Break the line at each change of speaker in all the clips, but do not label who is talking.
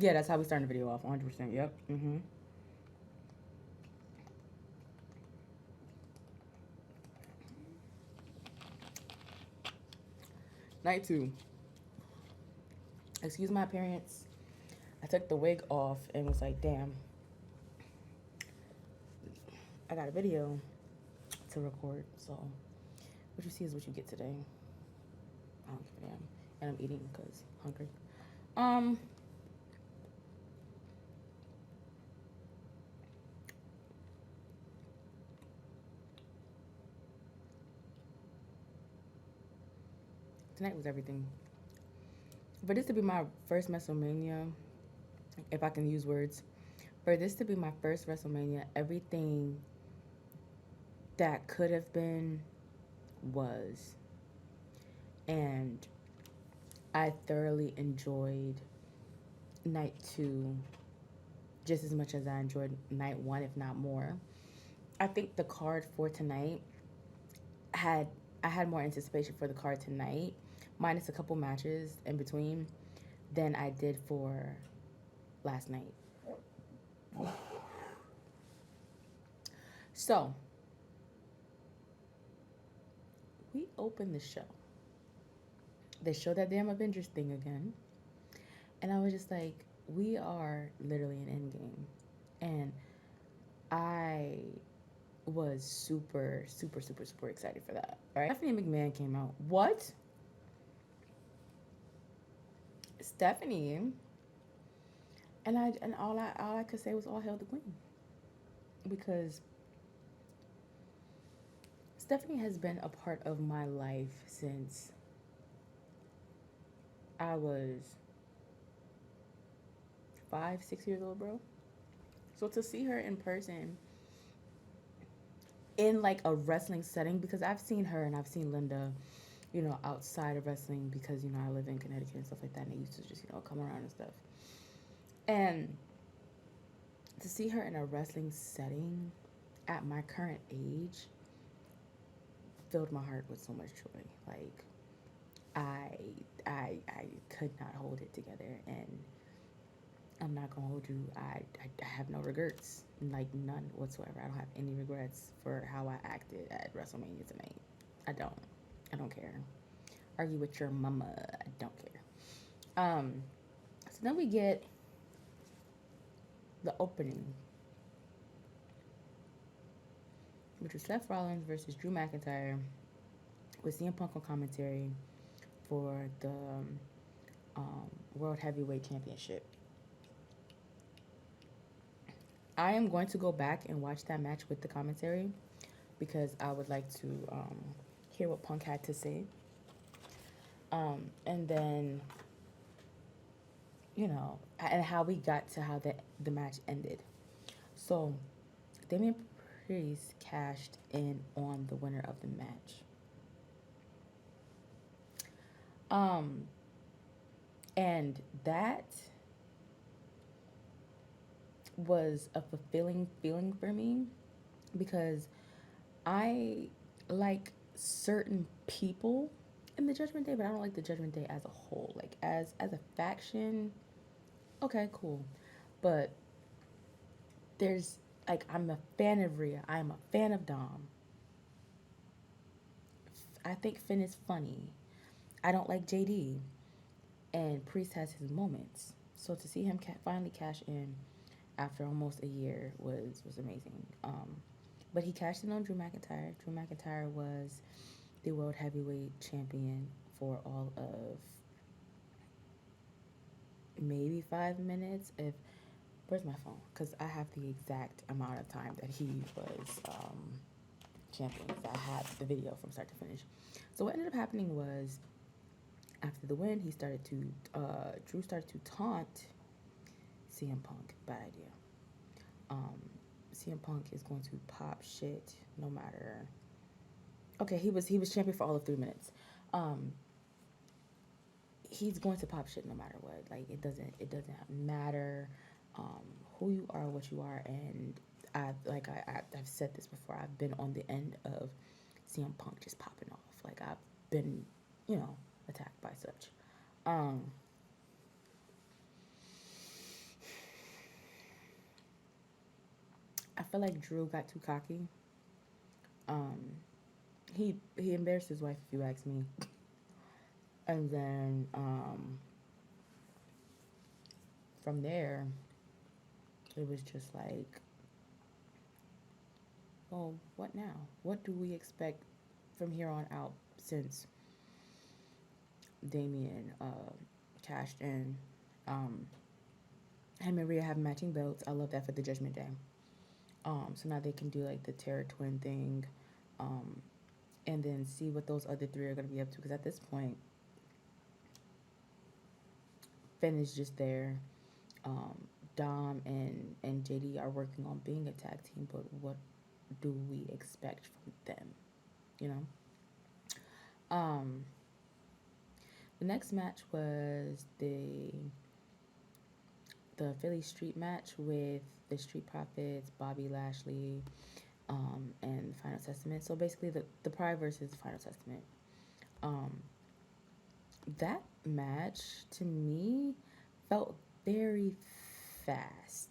Yeah, that's how we started the video off. 100%. Yep. Night two. Excuse my appearance. I took the wig off and was like, damn, I got a video to record. So what you see is what you get today. I don't give a damn. And I'm eating because hungry. Um, Tonight was everything. For this to be my first WrestleMania, if I can use words, for this to be my first WrestleMania, everything that could have been was. And I thoroughly enjoyed night two just as much as I enjoyed night one, if not more. I think the card for tonight had I had more anticipation for the card tonight, minus a couple matches in between, than I did for last night. So we opened the show. They showed that damn Avengers thing again. And I was just like, we are literally an endgame. And I was super, super, super, super excited for that. Right? Stephanie McMahon came out. What? Stephanie. And all I could say was all hail the queen. Because Stephanie has been a part of my life since I was 5, 6 years old, bro. So to see her in person in like a wrestling setting, because I've seen her and I've seen Linda, outside of wrestling because, I live in Connecticut and stuff like that, and they used to just, come around and stuff. And to see her in a wrestling setting at my current age filled my heart with so much joy. Like I could not hold it together, and I'm not gonna hold you. I have no regrets, like none whatsoever. I don't have any regrets for how I acted at WrestleMania tonight. I don't. I don't care. Argue with your mama. I don't care. So then we get the opening, which was Seth Rollins versus Drew McIntyre with CM Punk on commentary for the World Heavyweight Championship. I am going to go back and watch that match with the commentary because I would like to hear what Punk had to say. And then, and how we got to how the match ended. So, Damian Priest cashed in on the winner of the match. And that was a fulfilling feeling for me because I like certain people in the Judgment Day, but I don't like the Judgment Day as a whole. Like as a faction, okay, cool. But there's like I'm a fan of Rhea. I'm a fan of Dom. I think Finn is funny. I don't like JD, and Priest has his moments. So to see him finally cash in after almost a year was amazing. But he cashed in on Drew McIntyre. Drew McIntyre was the World Heavyweight Champion for all of maybe 5 minutes. Where's my phone? Because I have the exact amount of time that he was champion. I have the video from start to finish. So what ended up happening was, after the win, Drew started to taunt CM Punk. Bad idea. CM Punk is going to pop shit no matter. Okay, he was champion for all of 3 minutes. He's going to pop shit no matter what. Like it doesn't matter who you are, what you are, and I've said this before. I've been on the end of CM Punk just popping off. Like I've been, attacked by such. I feel like Drew got too cocky. Um, he embarrassed his wife, if you ask me. And then from there, it was just like, well, what now? What do we expect from here on out? Since Damien cashed in, um, him and Rhea have matching belts. I love that for the Judgment Day. So now they can do like the Terror Twin thing, um, and then see what those other three are gonna be up to. Because at this point, Finn is just there. Um, Dom and JD are working on being a tag team, but what do we expect from them? You know. The next match was the Philly Street match with the Street Profits, Bobby Lashley, and Final Testament. So basically, the Pride versus the Final Testament. Um, that match to me felt very fast.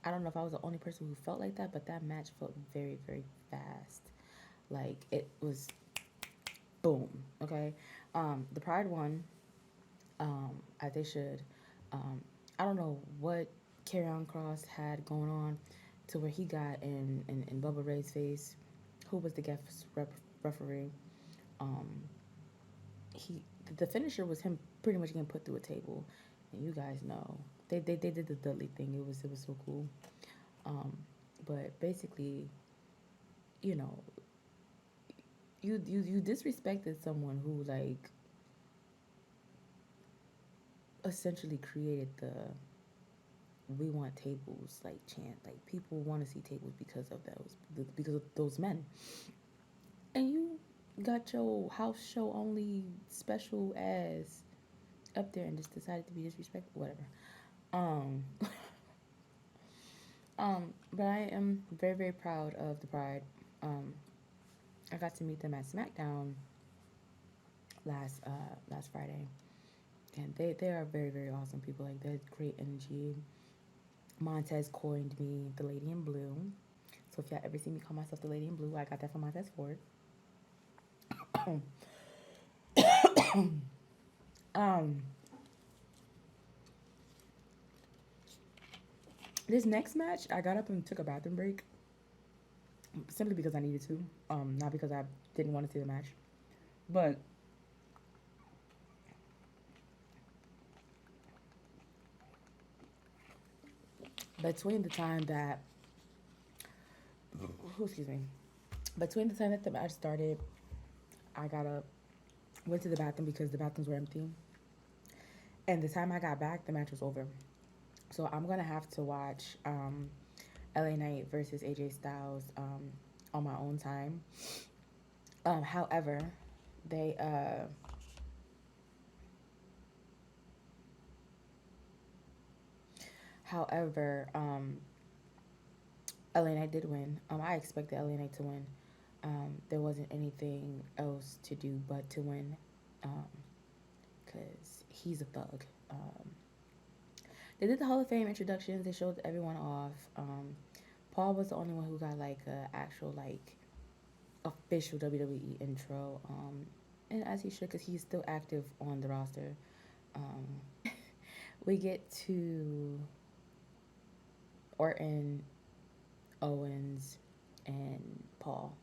I don't know if I was the only person who felt like that, but that match felt very, very fast. Like it was boom. Okay. The Pride won, as they should. Um, I don't know what Karrion Cross had going on to where he got in Bubba Ray's face, who was the guest referee. Um, he the finisher was him pretty much getting put through a table, and you guys know they did the Dudley thing. It was so cool. Um, but basically, you know, you disrespected someone who like essentially created the "we want tables" like chant. Like people want to see tables because of those men, and you got your house show only special ass up there and just decided to be disrespectful. Whatever. Um, but I am very, very proud of the Pride. Um, I got to meet them at SmackDown last Friday, and they are very, very awesome people. Like they're great energy. Montez coined me the Lady in Blue. So if y'all ever see me call myself the Lady in Blue, I got that from Montez Ford. um, this next match, I got up and took a bathroom break simply because I needed to. Not because I didn't want to see the match, but between the time that, excuse me, between the time that the match started, I got up, went to the bathroom because the bathrooms were empty, and the time I got back, the match was over. So I'm gonna have to watch LA Knight versus AJ Styles on my own time. However, they however LA Knight did win. I expected LA Knight to win. There wasn't anything else to do but to win, because he's a thug. They did the Hall of Fame introductions. They showed everyone off. Paul was the only one who got like a actual like official WWE intro, and as he should, because he's still active on the roster. We get to Orton, Owens, and Paul.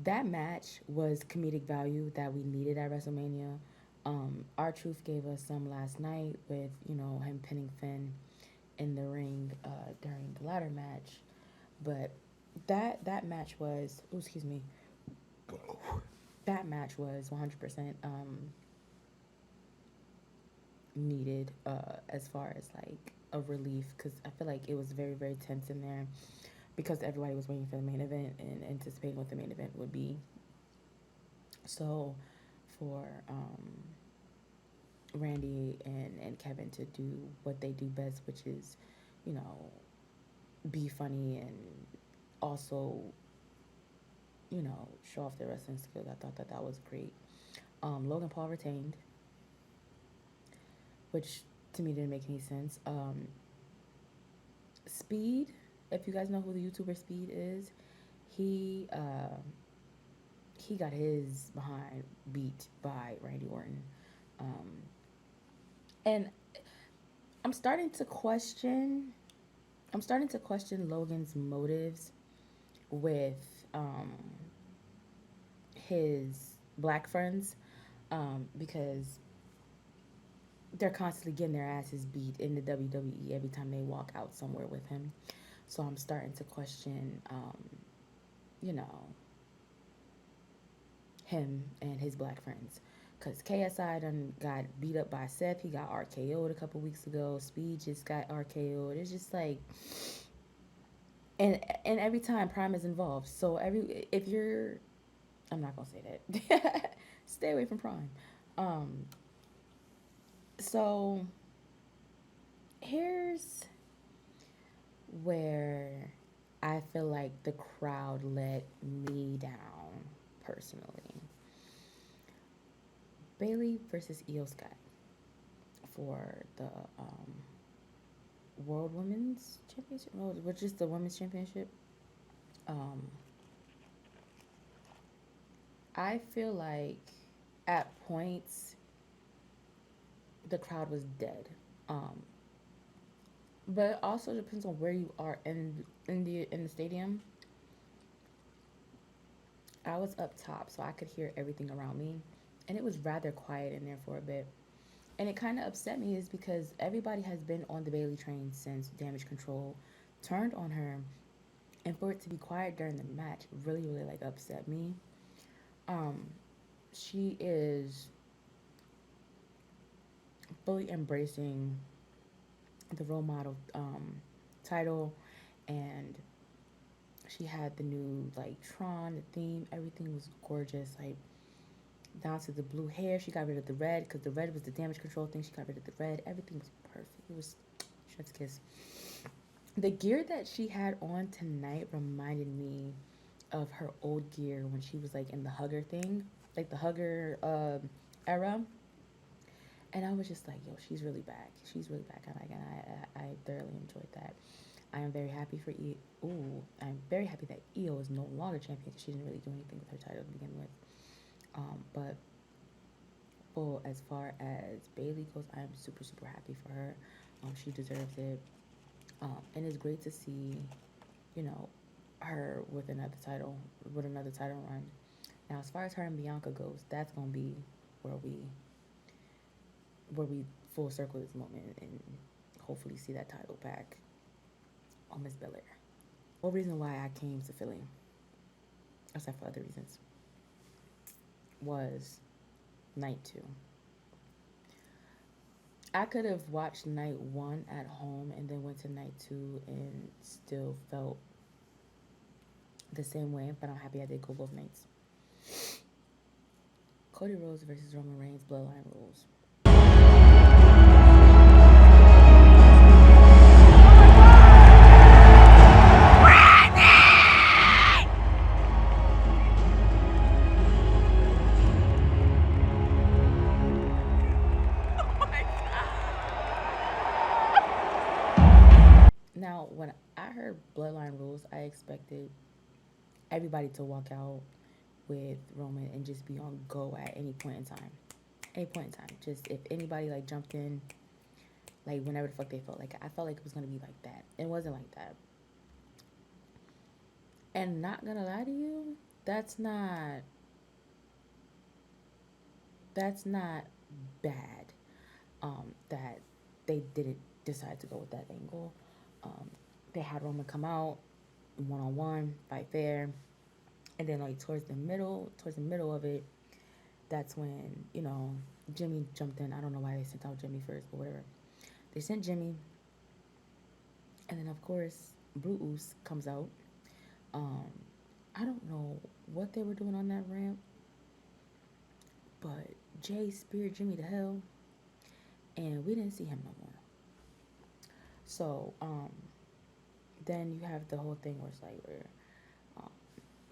That match was comedic value that we needed at WrestleMania. R-Truth gave us some last night with, him pinning Finn in the ring during the ladder match. But that match was, excuse me, that match was 100% needed as far as like a relief, because I feel like it was very, very tense in there because everybody was waiting for the main event and anticipating what the main event would be. So for Randy and Kevin to do what they do best, which is, be funny and also, show off their wrestling skills. I thought that was great. Logan Paul retained, which to me didn't make any sense. Speed, if you guys know who the YouTuber Speed is, he he got his behind beat by Randy Orton. Um, and I'm starting to question I'm starting to question Logan's motives with um, his black friends, because they're constantly getting their asses beat in the WWE every time they walk out somewhere with him. So I'm starting to question, you know, him and his black friends. Because KSI done got beat up by Seth. He got RKO'd a couple weeks ago. Speed just got RKO'd. It's just like, and every time Prime is involved. So if you're, I'm not gonna say that. Stay away from Prime. Um, so here's where I feel like the crowd let me down personally. Bailey versus Io Sky for the World Women's Championship, which is the Women's Championship. Um, I feel like at points the crowd was dead. Um, but it also depends on where you are in the stadium. I was up top, so I could hear everything around me, and it was rather quiet in there for a bit. And it kind of upset me is because everybody has been on the Bailey train since Damage Control turned on her, and for it to be quiet during the match really, really like upset me. Um, she is fully embracing the role model title, and she had the new like Tron the theme. Everything was gorgeous, like down to the blue hair. She got rid of the red because the red was the Damage Control thing. She got rid of the red. Everything was perfect. It was chef's kiss. The gear that she had on tonight reminded me of her old gear when she was like in the hugger thing, like the hugger era. And I was just like, yo, she's really back. She's really back. I thoroughly enjoyed that. I am very happy for I'm very happy that Io is no longer champion because she didn't really do anything with her title to begin with. But well, as far as Bailey goes, I am super super happy for her. She deserves it. And it's great to see, you know, her with another title run. Now, as far as her and Bianca goes, that's gonna be where we full circle this moment and hopefully see that title back on Miss Belair. One reason why I came to Philly, except for other reasons, was night two. I could have watched night one at home and then went to night two and still felt the same way, but I'm happy I did go both nights. Cody Rhodes versus Roman Reigns, Bloodline Rules. Now, when I heard Bloodline Rules, I expected everybody to walk out with Roman and just be on go at any point in time. Any point in time. Just if anybody like jumped in, like whenever the fuck they felt like it. I felt like it was gonna be like that. It wasn't like that. And not gonna lie to you, that's not bad. That they didn't decide to go with that angle. Um, they had Roman come out 1-on-1, fight fair, and then like towards the middle of it, that's when Jimmy jumped in. I don't know why they sent out Jimmy first, but whatever. They sent Jimmy, and then of course Brutus comes out. Um, I don't know what they were doing on that ramp, but Jay speared Jimmy to hell, and we didn't see him no more. So then you have the whole thing where it's like where um,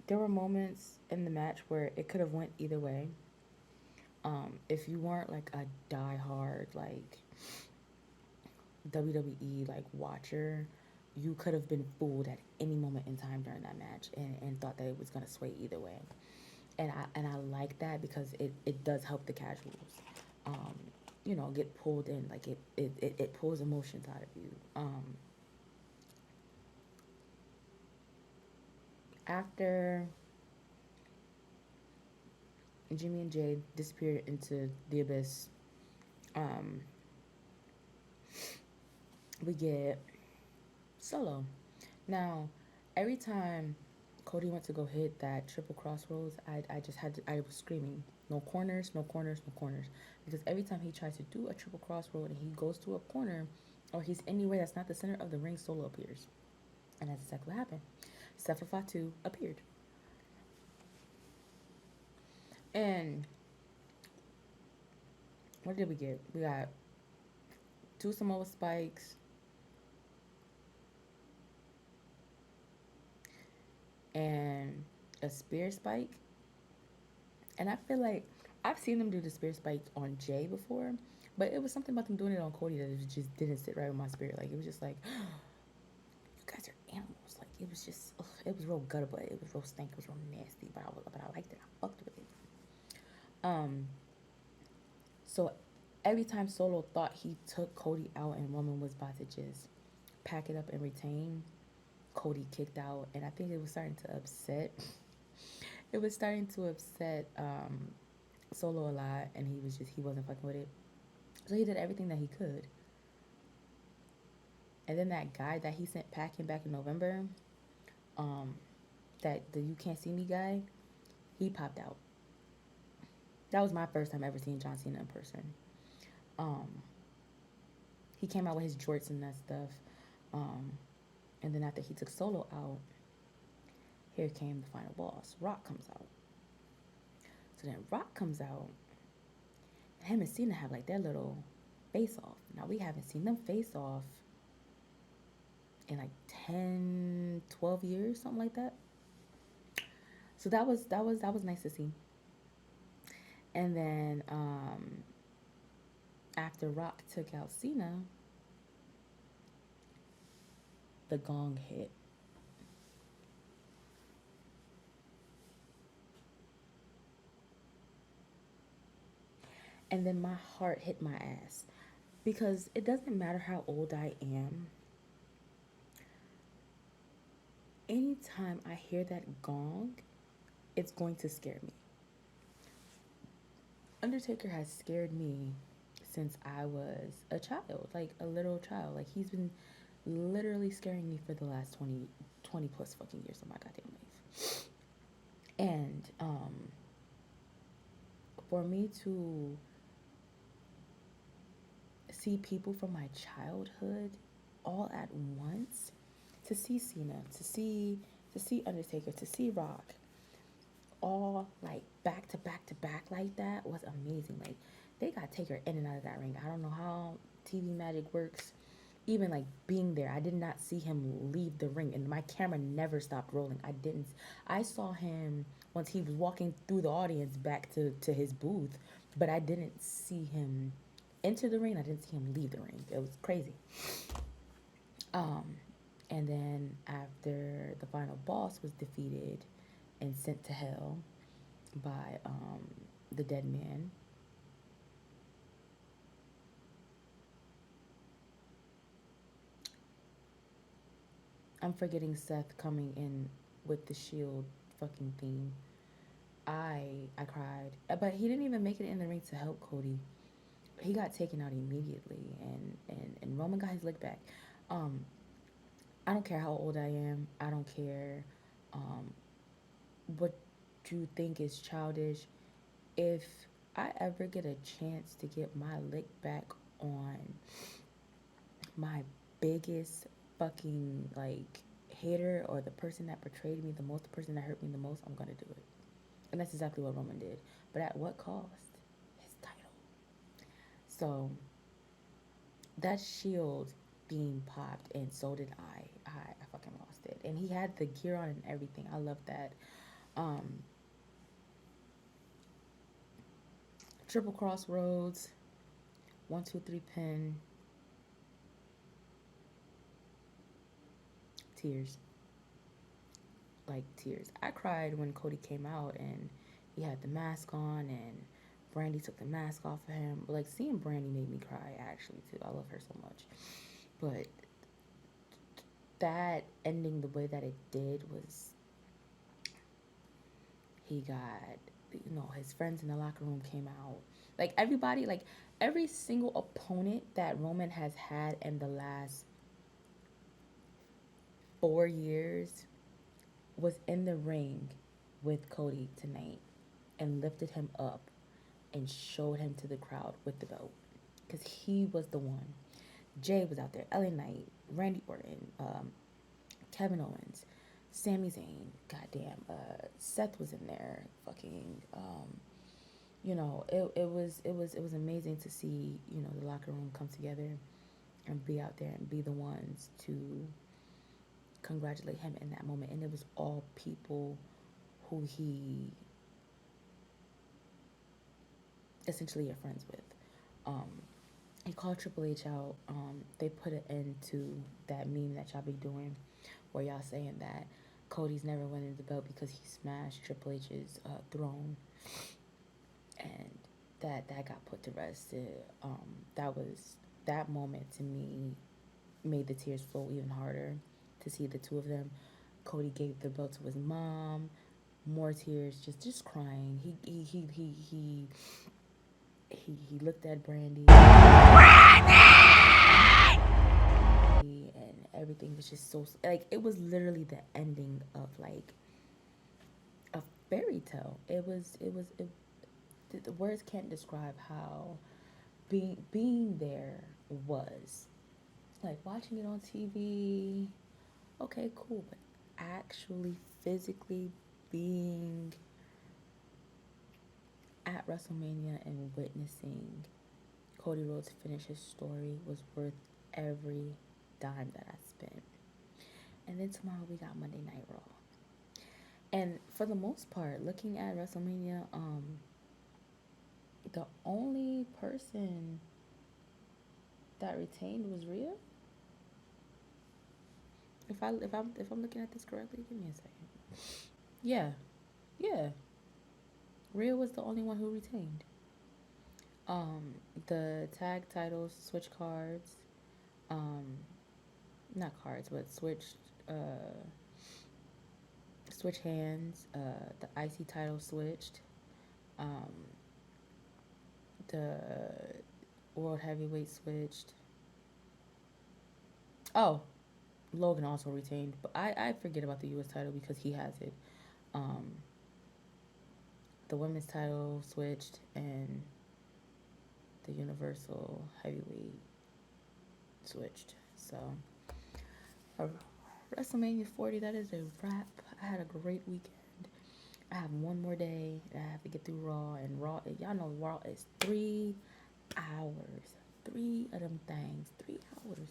there were moments in the match where it could have went either way. If you weren't like a diehard like WWE like watcher, you could have been fooled at any moment in time during that match and thought that it was going to sway either way. And I like that because it does help the casuals, um, get pulled in. Like it pulls emotions out of you. After Jimmy and Jay disappeared into the abyss, um, we get Solo. Now, every time Cody went to go hit that triple crossroads, I just had to, I was screaming, no corners, no corners, no corners. Because every time he tries to do a triple crossroad and he goes to a corner or he's anywhere that's not the center of the ring, Solo appears. And that's exactly what happened. Sefer Fatu appeared. And what did we get? We got two Samoa spikes and a spear spike. And I feel like I've seen them do the spear spike on Jay before, but it was something about them doing it on Cody that it just didn't sit right with my spirit. Like it was just like, you guys are animals. Like it was just, it was real gutter butt. It was real stank. It was real nasty. But I liked it. I fucked with it. So every time Solo thought he took Cody out and Roman was about to just pack it up and retain, Cody kicked out, and I think it was starting to upset. It was starting to upset Solo a lot, and he wasn't fucking with it. So he did everything that he could. And then that guy that he sent packing back in November, that the You Can't See Me guy, he popped out. That was my first time ever seeing John Cena in person. He came out with his jorts and that stuff. And then after he took Solo out, here came the final boss. Rock comes out. So then Rock comes out, and him and Cena have like their little face off. Now we haven't seen them face off in like 10, 12 years, something like that. So that was nice to see. And then after Rock took out Cena, the gong hit. And then my heart hit my ass because it doesn't matter how old I am. Anytime I hear that gong, it's going to scare me. Undertaker has scared me since I was a child, like a little child. Like he's been literally scaring me for the last 20 plus fucking years of my goddamn life. And for me to see people from my childhood all at once, to see Cena, to see Undertaker, to see Rock, all like back to back to back like that was amazing. Like they got Taker in and out of that ring. I don't know how TV magic works. Even like being there, I did not see him leave the ring, and my camera never stopped rolling. I saw him once he was walking through the audience back to his booth, but I didn't see him enter the ring. I didn't see him leave the ring. It was crazy. And then after the final boss was defeated and sent to hell by the dead man, I'm forgetting Seth coming in with the Shield fucking theme. I cried, but he didn't even make it in the ring to help Cody. He got taken out immediately, and Roman got his lick back. I don't care how old I am. I don't care what you think is childish. If I ever get a chance to get my lick back on my biggest fucking like hater or the person that betrayed me the most, the person that hurt me the most, I'm gonna do it. And that's exactly what Roman did. But at what cost? His title. So that shield being popped, and so did I. I fucking lost it. And he had the gear on and everything. I love that. Triple crossroads, 1, 2, 3 pin. tears. Like tears. I cried when Cody came out and he had the mask on and Brandy took the mask off of him. Like seeing Brandy made me cry actually too. I love her so much. But that ending the way that it did was he got, his friends in the locker room came out. Like everybody, like every single opponent that Roman has had in the last 4 years was in the ring with Cody tonight and lifted him up and showed him to the crowd with the belt because he was the one. Jay was out there, LA Knight, Randy Orton, Kevin Owens, Sami Zayn, goddamn, Seth was in there, fucking, it was amazing to see, the locker room come together and be out there and be the ones to congratulate him in that moment. And it was all people who he essentially are friends with. He called Triple H out. They put an end to that meme that y'all be doing where y'all saying that Cody's never winning the belt because he smashed Triple H's throne. And that got put to rest. That moment to me made the tears flow even harder to see the two of them. Cody gave the belt to his mom. More tears, just crying. He looked at Brandy. And everything was just so, like, it was literally the ending of like a fairy tale. The words can't describe how being there was. Like watching it on TV, okay, cool, but actually physically being at WrestleMania and witnessing Cody Rhodes finish his story was worth every dime that I spent. And then tomorrow we got Monday Night Raw. And for the most part, looking at WrestleMania, the only person that retained was Rhea. If I'm looking at this correctly, give me a second. Yeah. Rhea was the only one who retained. The tag titles switch cards. Not cards, but switch hands. The IC title switched. The World Heavyweight switched. Oh, Logan also retained, but I forget about the U.S. title because he has it. The women's title switched and the Universal Heavyweight switched. So, WrestleMania 40, that is a wrap. I had a great weekend. I have one more day that I have to get through Raw, and Raw, y'all know Raw is 3 hours. 3 of them things, 3 hours.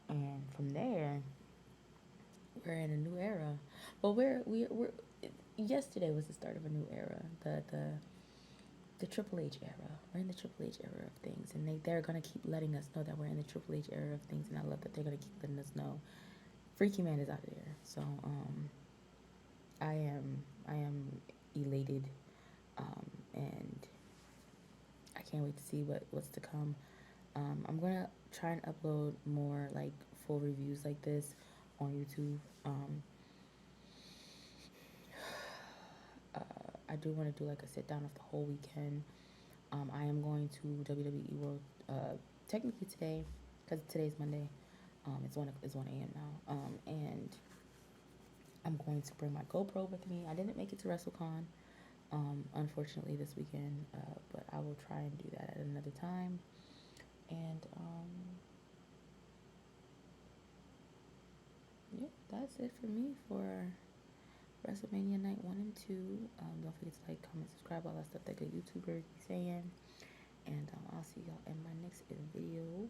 And from there, we're in a new era. But we're yesterday was the start of a new era. The Triple H era. We're in the Triple H era of things, and they're gonna keep letting us know that we're in the Triple H era of things, and I love that they're gonna keep letting us know. Freaky Man is out of there, so I am elated, and I can't wait to see what's to come. I'm gonna try and upload more like full reviews like this on YouTube. I do want to do like a sit down of the whole weekend. I am going to WWE World technically today because today's Monday. It's 1 a.m. now. And I'm going to bring my GoPro with me. I didn't make it to WrestleCon, unfortunately this weekend, but I will try and do that at another time. And yeah, that's it for me for WrestleMania night 1 and 2. Don't forget to like, comment, subscribe, all that stuff that good YouTubers be saying. And I'll see y'all in my next video.